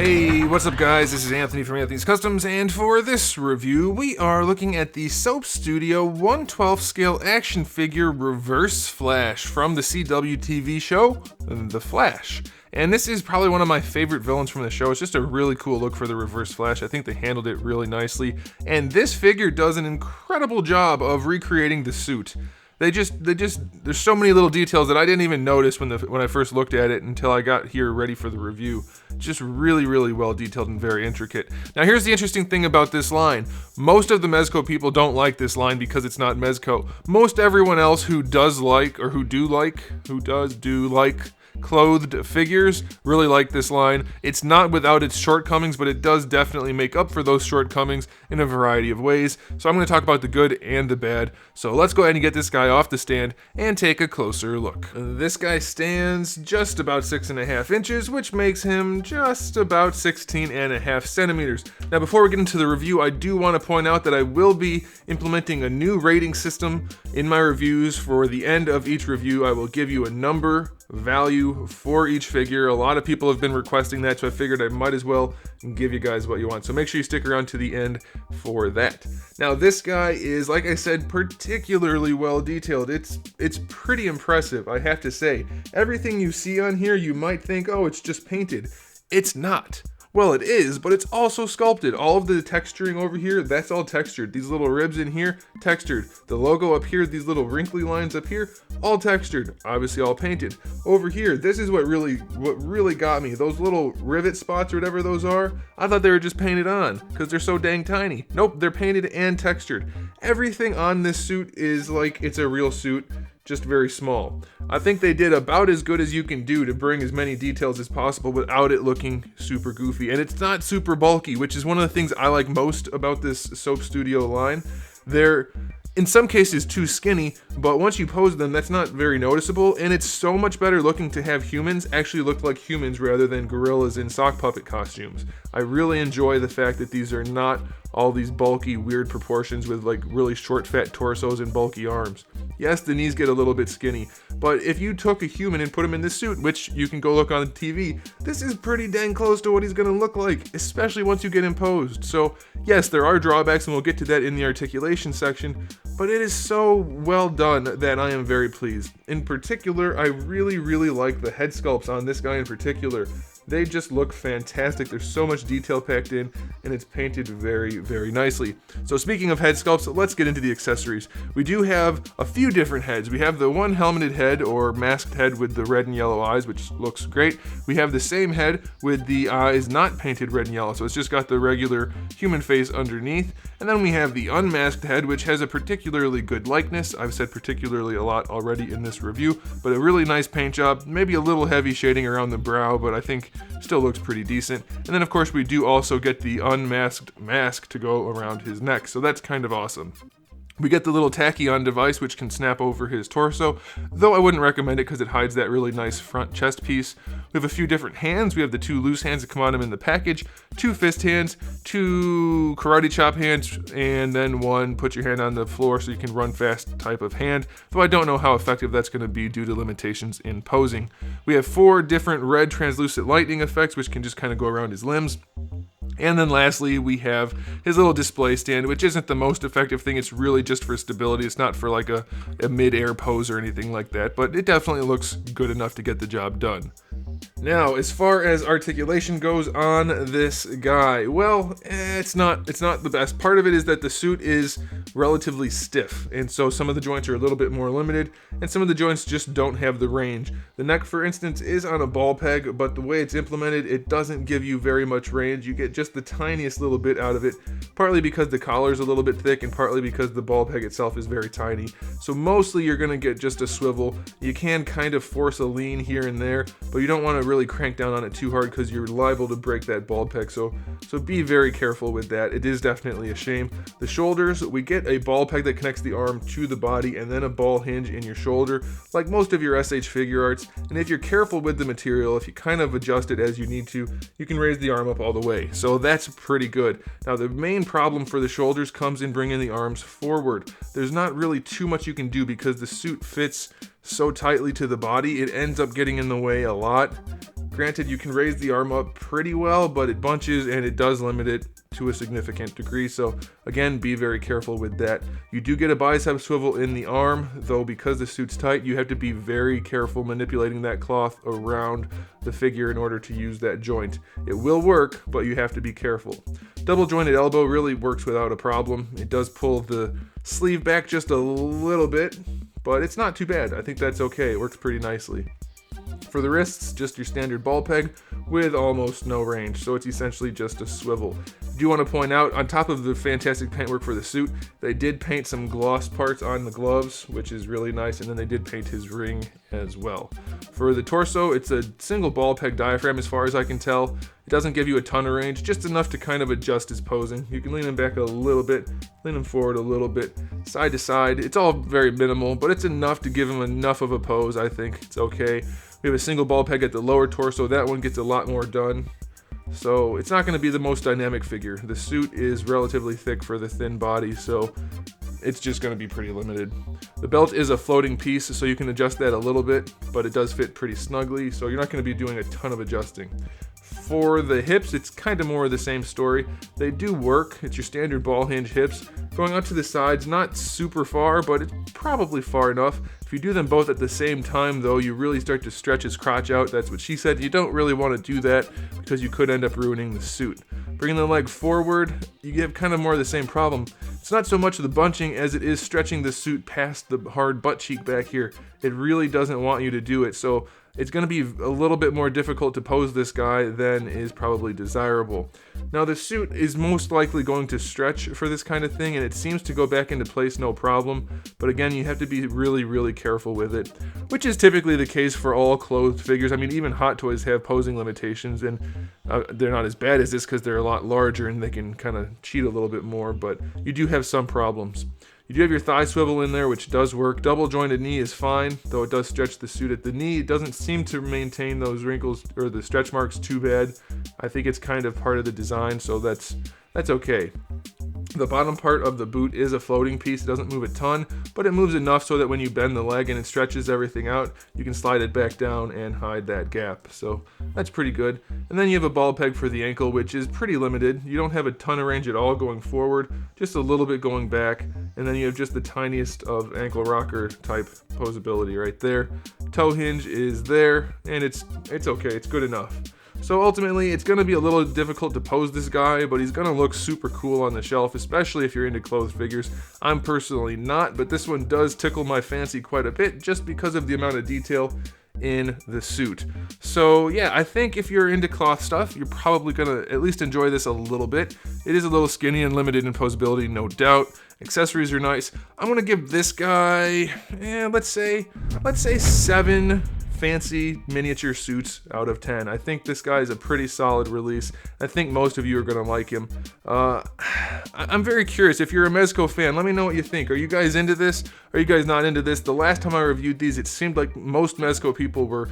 Hey, what's up guys? This is Anthony from Anthony's Customs, and for this review, we are looking at the Soap Studio 1/12 scale action figure Reverse Flash from the CW TV show, The Flash. And this is probably one of my favorite villains from the show. It's just a really cool look for the Reverse Flash. I think they handled it really nicely. And this figure does an incredible job of recreating the suit. There's so many little details that I didn't even notice when I first looked at it until I got here ready for the review. Just really, really well detailed and very intricate. Now here's the interesting thing about this line. Most of the Mezco people don't like this line because it's not Mezco. Most everyone else who does like clothed figures really like this line. It's not without its shortcomings, but it does definitely make up for those shortcomings in a variety of ways. So I'm going to talk about the good and the bad. So let's go ahead and get this guy off the stand and take a closer look. This guy stands just about 6.5 inches, which makes him just about 16.5 centimeters. Now before we get into the review, I do want to point out that I will be implementing a new rating system in my reviews. For the end of each review, I will give you a number value for each figure. A lot of people have been requesting that, so I figured I might as well give you guys what you want. So make sure you stick around to the end for that. Now this guy is, like I said, particularly well detailed. It's pretty impressive, I have to say. Everything you see on here, you might think, oh, it's just painted. It's not. Well, it is, but it's also sculpted. All of the texturing over here, that's all textured. These little ribs in here, textured. The logo up here, these little wrinkly lines up here, all textured. Obviously all painted. Over here, this is what really got me. Those little rivet spots or whatever those are, I thought they were just painted on because they're so dang tiny. Nope, they're painted and textured. Everything on this suit is like it's a real suit, just very small. I think they did about as good as you can do to bring as many details as possible without it looking super goofy. And it's not super bulky, which is one of the things I like most about this Soap Studio line. They're in some cases too skinny, but once you pose them, that's not very noticeable, and it's so much better looking to have humans actually look like humans rather than gorillas in sock puppet costumes. I really enjoy the fact that these are not all these bulky, weird proportions with like really short, fat torsos and bulky arms. Yes, the knees get a little bit skinny, but if you took a human and put him in this suit, which you can go look on TV, this is pretty dang close to what he's gonna look like, especially once you get him posed. So yes, there are drawbacks, and we'll get to that in the articulation section, but it is so well done that I am very pleased. In particular, I really, really like the head sculpts on this guy in particular. They just look fantastic. There's so much detail packed in, and it's painted very, very nicely. So speaking of head sculpts, let's get into the accessories. We do have a few different heads. We have the one helmeted head or masked head with the red and yellow eyes, which looks great. We have the same head with the eyes not painted red and yellow, so it's just got the regular human face underneath. And then we have the unmasked head, which has a particularly good likeness. I've said particularly a lot already in this review, but a really nice paint job. Maybe a little heavy shading around the brow, but I think still looks pretty decent. And then of course we do also get the unmasked mask to go around his neck, so that's kind of awesome. We get the little tacky-on device which can snap over his torso, though I wouldn't recommend it because it hides that really nice front chest piece. We have a few different hands. We have the two loose hands that come on him in the package, two fist hands, two karate chop hands, and then one put your hand on the floor so you can run fast type of hand, though I don't know how effective that's going to be due to limitations in posing. We have 4 different red translucent lightning effects which can just kind of go around his limbs. And then lastly, we have his little display stand, which isn't the most effective thing. It's really just for stability. It's not for like a mid-air pose or anything like that, but it definitely looks good enough to get the job done. Now, as far as articulation goes on this guy, well, it's not the best. Part of it is that the suit is relatively stiff, and so some of the joints are a little bit more limited, and some of the joints just don't have the range. The neck, for instance, is on a ball peg, but the way it's implemented, it doesn't give you very much range. You get just the tiniest little bit out of it, partly because the collar is a little bit thick, and partly because the ball peg itself is very tiny. So mostly you're going to get just a swivel. You can kind of force a lean here and there, but you don't want to really crank down on it too hard because you're liable to break that ball peg, so be very careful with that. It is definitely a shame. The shoulders, we get a ball peg that connects the arm to the body and then a ball hinge in your shoulder, like most of your SH figure arts, and if you're careful with the material, if you kind of adjust it as you need to, you can raise the arm up all the way, so that's pretty good. Now the main problem for the shoulders comes in bringing the arms forward. There's not really too much you can do because the suit fits so tightly to the body, it ends up getting in the way a lot. Granted, you can raise the arm up pretty well, but it bunches and it does limit it to a significant degree. So again, be very careful with that. You do get a bicep swivel in the arm, though because the suit's tight, you have to be very careful manipulating that cloth around the figure in order to use that joint. It will work, but you have to be careful. Double jointed elbow really works without a problem. It does pull the sleeve back just a little bit, but it's not too bad. I think that's okay. It works pretty nicely. For the wrists, just your standard ball peg with almost no range, so it's essentially just a swivel. I do want to point out, on top of the fantastic paintwork for the suit, they did paint some gloss parts on the gloves, which is really nice, and then they did paint his ring as well. For the torso, it's a single ball peg diaphragm as far as I can tell. It doesn't give you a ton of range, just enough to kind of adjust his posing. You can lean him back a little bit, lean him forward a little bit, side to side. It's all very minimal, but it's enough to give him enough of a pose. I think it's okay. We have a single ball peg at the lower torso. That one gets a lot more done. So it's not going to be the most dynamic figure. The suit is relatively thick for the thin body, so it's just going to be pretty limited. The belt is a floating piece, so you can adjust that a little bit, but it does fit pretty snugly, so you're not going to be doing a ton of adjusting. For the hips, it's kind of more of the same story. They do work. It's your standard ball hinge hips. Going out to the sides, not super far, but it's probably far enough. If you do them both at the same time, though, you really start to stretch his crotch out. That's what she said. You don't really want to do that because you could end up ruining the suit. Bringing the leg forward, you get kind of more of the same problem. It's not so much the bunching as it is stretching the suit past the hard butt cheek back here. It really doesn't want you to do it, so it's going to be a little bit more difficult to pose this guy than is probably desirable. Now, the suit is most likely going to stretch for this kind of thing, and it seems to go back into place no problem, but again, you have to be really, really careful with it, which is typically the case for all clothed figures. I mean, even Hot Toys have posing limitations, and they're not as bad as this because they're a lot larger and they can kind of cheat a little bit more, but you do have some problems. You do have your thigh swivel in there, which does work. Double jointed knee is fine, though it does stretch the suit at the knee. It doesn't seem to maintain those wrinkles or the stretch marks too bad. I think it's kind of part of the design, so that's okay. The bottom part of the boot is a floating piece. It doesn't move a ton, but it moves enough so that when you bend the leg and it stretches everything out, you can slide it back down and hide that gap. So that's pretty good. And then you have a ball peg for the ankle, which is pretty limited. You don't have a ton of range at all going forward, just a little bit going back. And then you have just the tiniest of ankle rocker type posability right there. Toe hinge is there, and it's okay. It's good enough. So ultimately, it's going to be a little difficult to pose this guy, but he's going to look super cool on the shelf, especially if you're into clothed figures. I'm personally not, but this one does tickle my fancy quite a bit just because of the amount of detail in the suit. So yeah, I think if you're into cloth stuff, you're probably going to at least enjoy this a little bit. It is a little skinny and limited in posability, no doubt. Accessories are nice. I'm going to give this guy, let's say 7 fancy miniature suits out of 10. I think this guy is a pretty solid release. I think most of you are going to like him. I'm very curious. If you're a Mezco fan, let me know what you think. Are you guys into this? Are you guys not into this? The last time I reviewed these, it seemed like most Mezco people were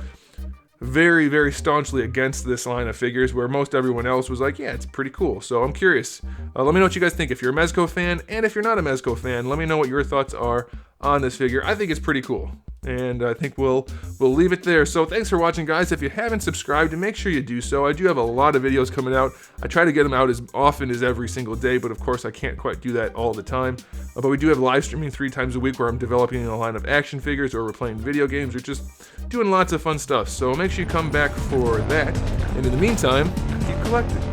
very, very staunchly against this line of figures, where most everyone else was like, yeah, it's pretty cool. So I'm curious. Let me know what you guys think. If you're a Mezco fan, and if you're not a Mezco fan, let me know what your thoughts are on this figure. I think it's pretty cool. And I think we'll leave it there. So thanks for watching, guys. If you haven't subscribed, make sure you do so. I do have a lot of videos coming out. I try to get them out as often as every single day, but of course I can't quite do that all the time. But we do have live streaming 3 times a week where I'm developing a line of action figures, or we're playing video games, or just doing lots of fun stuff. So make sure you come back for that. And in the meantime, keep collecting.